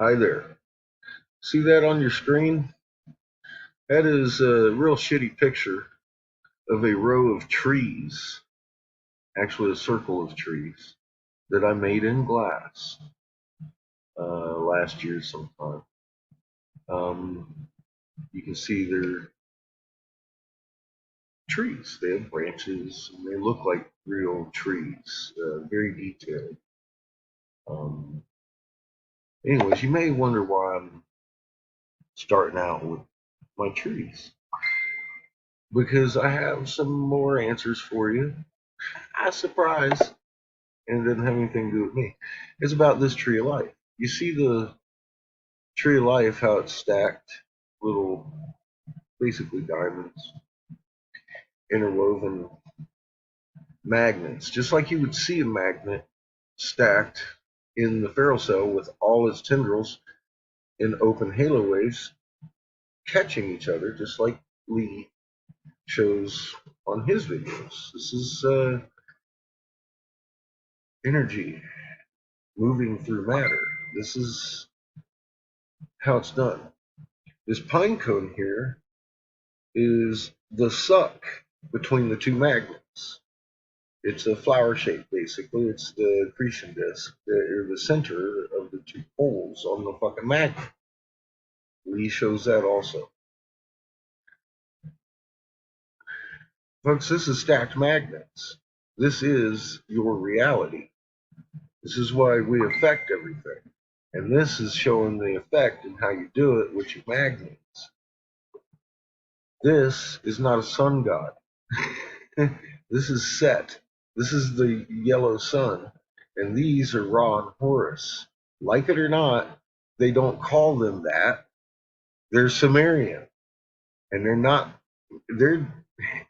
Hi there. See that on your screen? That is a real shitty picture of a row of trees, actually a circle of trees, that I made in glass last year sometime. You can see they're trees. They have branches and they look like real trees, very detailed. Um, Anyways, you may wonder why I'm starting out with my trees. Because I have some more answers for you. I surprise. And it doesn't have anything to do with me. It's about this tree of life. You see the tree of life, how it's stacked, little, basically diamonds, interwoven magnets, just like you would see a magnet stacked in the ferrocell cell with all its tendrils in open halo waves catching each other, just like Lee shows on his videos. This is energy moving through matter. This is how it's done. This pine cone here is the suck between the two magnets. It's a flower shape, basically. It's the accretion disk, or the center of the two poles on the fucking magnet. Lee shows that also. Folks, this is stacked magnets. This is your reality. This is why we affect everything. And this is showing the effect and how you do it with your magnets. This is not a sun god. This is Set. This is the yellow sun. And these are Ra and Horus. Like it or not, they don't call them that. They're Sumerian. And they're not, they're,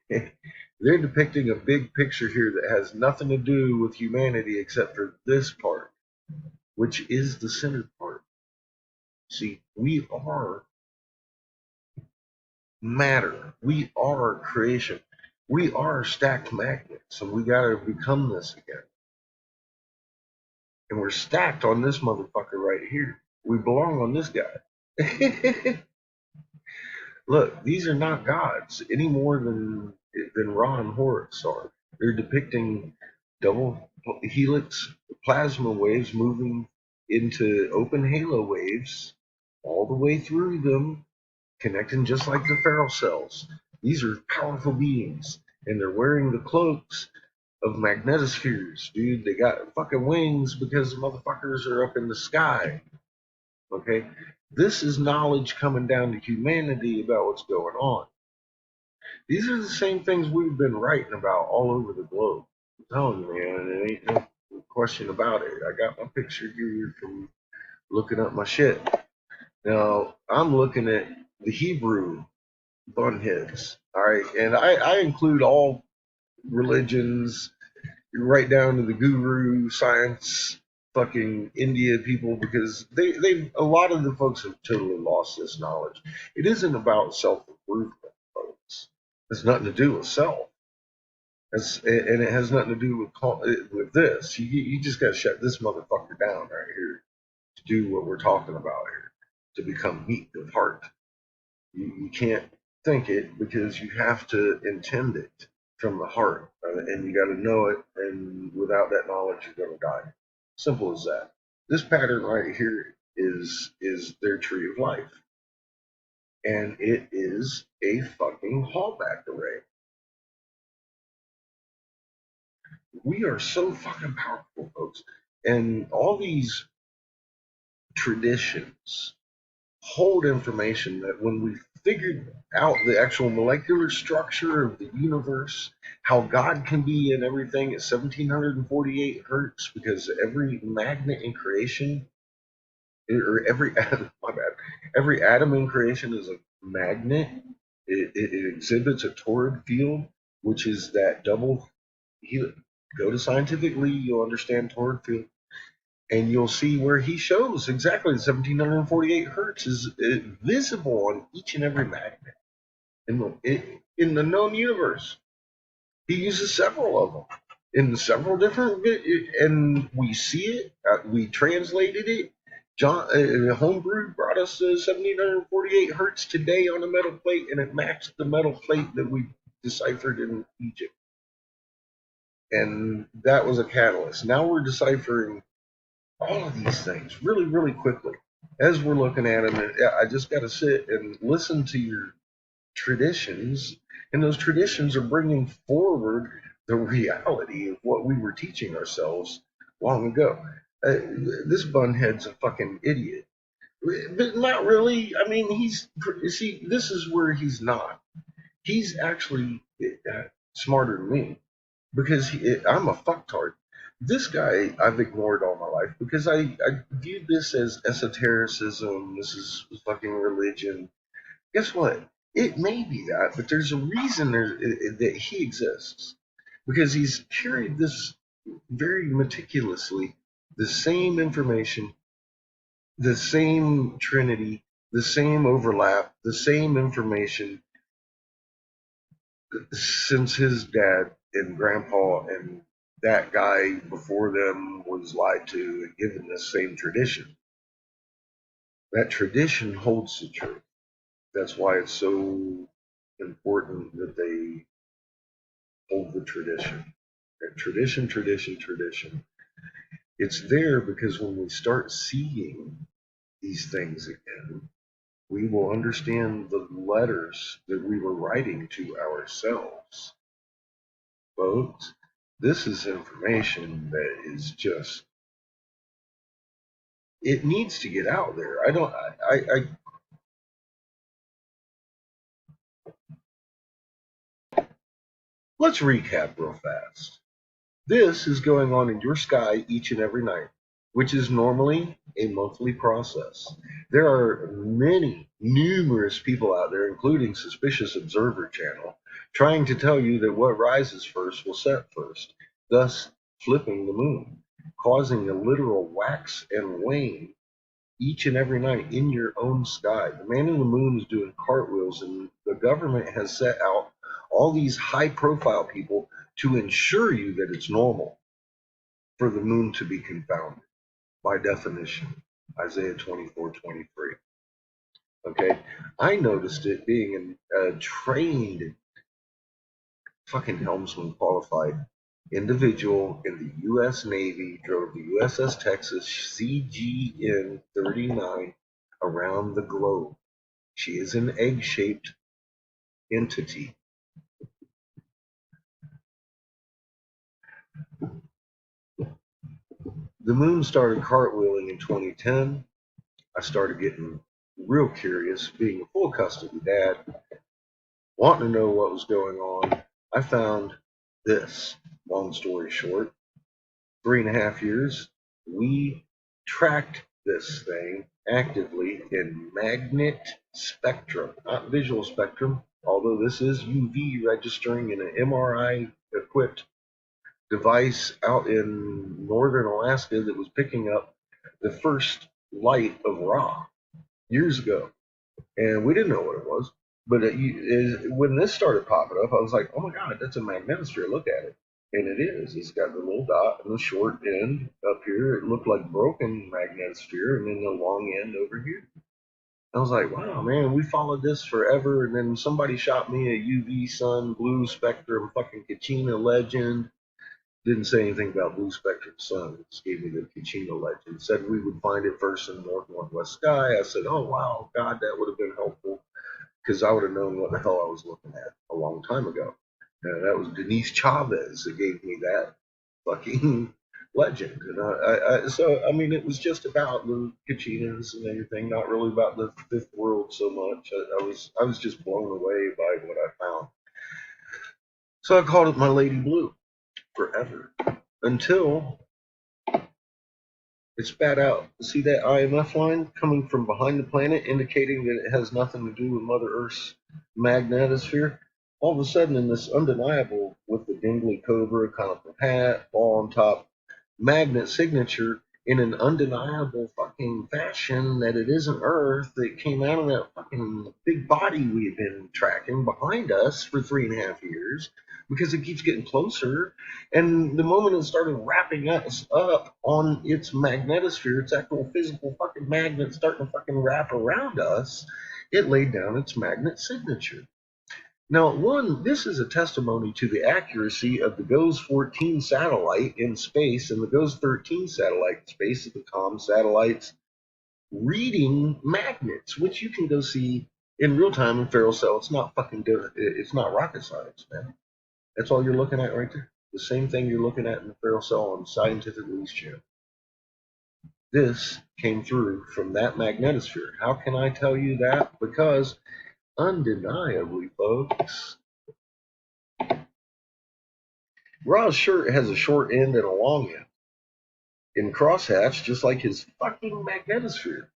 they're depicting a big picture here that has nothing to do with humanity except for this part, which is the center part. See, we are matter. We are creation. We are stacked magnets, and we gotta become this again. And we're stacked on this motherfucker right here. We belong on this guy. Look, these are not gods any more than Ra and Horus are. They're depicting double helix plasma waves moving into open halo waves all the way through them, connecting just like the feral cells. These are powerful beings, and they're wearing the cloaks of magnetospheres, dude. They got fucking wings because motherfuckers are up in the sky. Okay? This is knowledge coming down to humanity about what's going on. These are the same things we've been writing about all over the globe. I'm telling you, man, it ain't no question about it. I got my picture here from looking up my shit. Now, I'm looking at the Hebrew bunheads, all right? And I include all religions, right down to the guru, science, fucking India people, because they a lot of the folks have totally lost this knowledge. It isn't about self improvement, folks. It's nothing to do with self. And it has nothing to do with this. You just got to shut this motherfucker down right here to do what we're talking about here, to become meek of heart. You can't think it because you have to intend it from the heart, and you got to know it. And without that knowledge, you're going to die. Simple as that. This pattern right here is their tree of life, and it is a fucking hallback array. We are so fucking powerful, folks, and all these traditions hold information that when we figured out the actual molecular structure of the universe, how God can be in everything at 1748 hertz, because every magnet in creation, or every my bad, every atom in creation is a magnet. It exhibits a torrid field, which is that double. Go to scientifically, you'll understand torrid field, and you'll see where he shows exactly 1748 hertz is visible on each and every magnet in the known universe. He uses several of them in several different, and we see it. We translated it Homebrew brought us 1748 hertz today on a metal plate, and it matched the metal plate that we deciphered in Egypt. And that was a catalyst. Now we're deciphering all of these things really, really quickly. As we're looking at them, I just got to sit and listen to your traditions, and those traditions are bringing forward the reality of what we were teaching ourselves long ago. This bunhead's a fucking idiot, but not really. I mean, see, this is where he's not. He's actually smarter than me because I'm a fucktard. This guy I've ignored all my life because I viewed this as esotericism. This is fucking religion. Guess what? It may be that, but there's a reason that he exists because he's carried this very meticulously, the same information, the same trinity, the same overlap, the same information since his dad and grandpa and that guy before them was lied to and given this same tradition. That tradition holds the truth. That's why it's so important that they hold the tradition. Tradition, tradition, tradition. It's there because when we start seeing these things again, we will understand the letters that we were writing to ourselves. Folks, this is information that is just, it needs to get out there. Let's recap real fast. This is going on in your sky each and every night, which is normally a monthly process. There are numerous people out there, including Suspicious Observer Channel, trying to tell you that what rises first will set first, thus flipping the moon, causing a literal wax and wane each and every night in your own sky. The man in the moon is doing cartwheels, and the government has set out all these high profile people to ensure you that it's normal for the moon to be confounded by definition. Isaiah 24:23. Okay, I noticed it being a trained fucking helmsman qualified individual in the U.S. Navy, drove the USS Texas CGN 39 around the globe. She is an egg-shaped entity. The moon started cartwheeling in 2010. I started getting real curious, being a full custody dad, wanting to know what was going on. I found this. Long story short, 3.5 years, we tracked this thing actively in magnet spectrum, not visual spectrum, although this is UV registering in an MRI equipped device out in northern Alaska that was picking up the first light of Ra years ago. And we didn't know what it was. But when this started popping up, I was like, oh my God, that's a magnetosphere. Look at it. And it is. It's got the little dot and the short end up here. It looked like broken magnetosphere, and then the long end over here. I was like, wow, man, we followed this forever. And then somebody shot me a UV sun blue spectrum fucking Kachina legend. Didn't say anything about blue spectrum sun. Just gave me the Kachina legend. Said we would find it first in the northwest sky. I said, oh, wow, God, that would have been helpful because I would have known what the hell I was looking at a long time ago. And that was Denise Chavez that gave me that fucking legend. And so, I mean, it was just about the Kachinas and everything, not really about the fifth world so much. I was just blown away by what I found. So I called it my Lady Blue forever until it spat out. See that IMF line coming from behind the planet, indicating that it has nothing to do with Mother Earth's magnetosphere? All of a sudden, in this undeniable, with the dingly cobra, conical hat, ball on top, magnet signature, in an undeniable fucking fashion that it isn't Earth, that came out of that fucking big body we've been tracking behind us for 3.5 years, because it keeps getting closer. And the moment it started wrapping us up on its magnetosphere, its actual physical fucking magnet starting to fucking wrap around us, it laid down its magnet signature. Now, one, this is a testimony to the accuracy of the GOES 14 satellite in space and the GOES 13 satellite in space, the COM satellites, reading magnets, which you can go see in real time in Ferrocell. Cell. It's not fucking it's not rocket science, man. That's all you're looking at right there. The same thing you're looking at in the Ferrocell Cell on Scientific Release Channel. This came through from that magnetosphere. How can I tell you that? Because undeniably, folks, Ra's shirt has a short end and a long end in crosshatch, just like his fucking magnetosphere.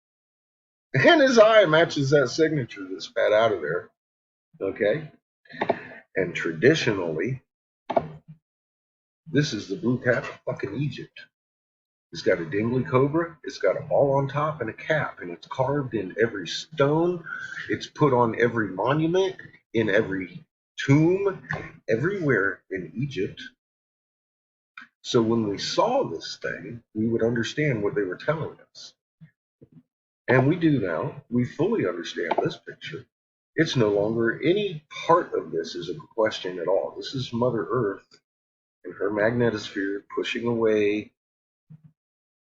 And his eye matches that signature that spat out of there. Okay? And traditionally, this is the blue cap of fucking Egypt. It's got a dingly cobra, it's got a ball on top and a cap, and it's carved in every stone. It's put on every monument, in every tomb, everywhere in Egypt. So when we saw this thing, we would understand what they were telling us. And we do now. We fully understand this picture. It's no longer any part of this is a question at all. This is Mother Earth and her magnetosphere pushing away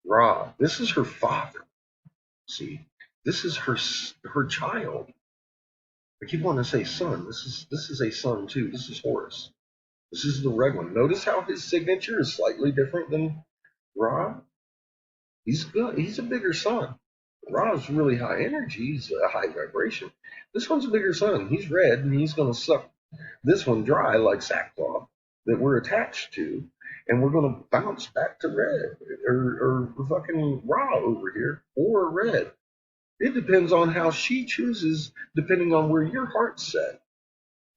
Ra. This is her father. See, this is her child. I keep wanting to say son. This is a son too. This is Horus. This is the red one. Notice how his signature is slightly different than Ra. He's good. He's a bigger sun. Ra's really high energy. He's a high vibration. This one's a bigger sun. He's red, and he's going to suck this one dry like sackcloth that we're attached to, and we're going to bounce back to red or fucking Ra over here or red. It depends on how she chooses, depending on where your heart's set.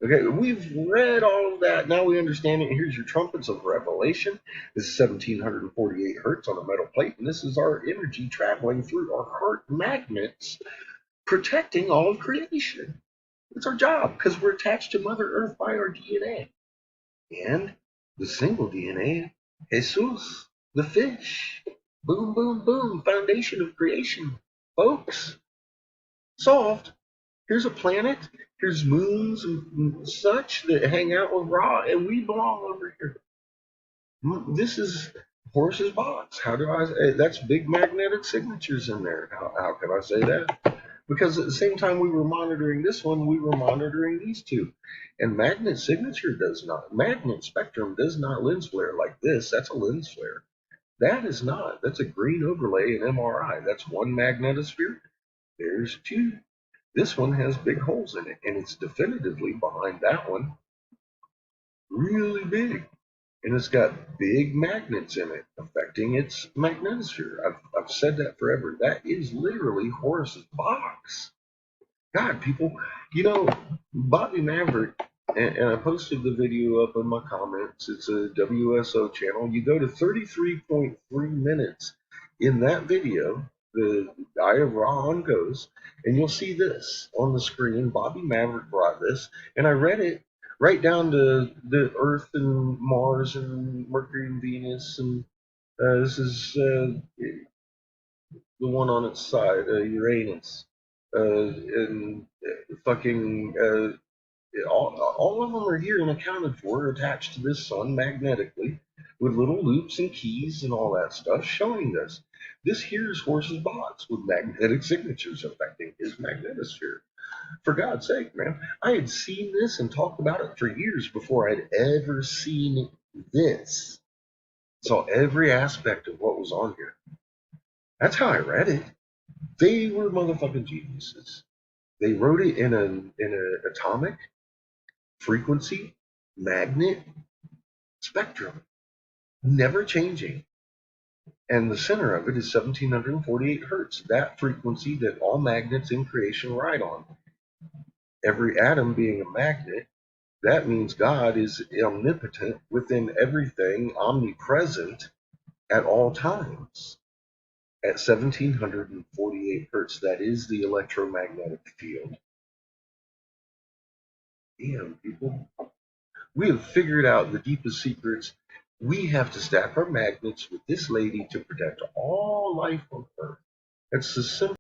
Okay, we've read all of that. Now we understand it. Here's your trumpets of revelation. This is 1748 hertz on a metal plate, and this is our energy traveling through our heart magnets, protecting all of creation. It's our job because we're attached to Mother Earth by our DNA. And the single DNA, Jesus, the fish. Boom, boom, boom, foundation of creation. Folks, solved. Here's a planet, here's moons and such that hang out with Ra, and we belong over here. This is Horus's box. How do I say that's big magnetic signatures in there? How can I say that? Because at the same time we were monitoring this one, we were monitoring these two. And magnet signature does not, magnet spectrum does not lens flare like this. That's a lens flare. That is not. That's a green overlay in MRI. That's one magnetosphere. There's two. This one has big holes in it, and it's definitively behind that one, really big. And it's got big magnets in it, affecting its magnetosphere. I've said that forever. That is literally Horus's box. God, people, Bobby Maverick, and I posted the video up in my comments. It's a WSO channel. You go to 33.3 minutes in that video, the Eye of Ra on goes, and you'll see this on the screen. Bobby Maverick brought this, and I read it right down to the Earth and Mars and Mercury and Venus, and this is the one on its side, Uranus, and fucking all of them are here and accounted for, attached to this sun magnetically, with little loops and keys and all that stuff showing this. This here's Horus's box with magnetic signatures affecting his magnetosphere. For God's sake, man, I had seen this and talked about it for years before I'd ever seen this. Saw every aspect of what was on here. That's how I read it. They were motherfucking geniuses. They wrote it in an atomic frequency magnet spectrum, never changing. And the center of it is 1748 hertz, that frequency that all magnets in creation ride on. Every atom being a magnet, that means God is omnipotent within everything, omnipresent at all times. At 1748 hertz, that is the electromagnetic field. Damn, people. We have figured out the deepest secrets. We have to stack our magnets with this lady to protect all life on Earth. That's the simple.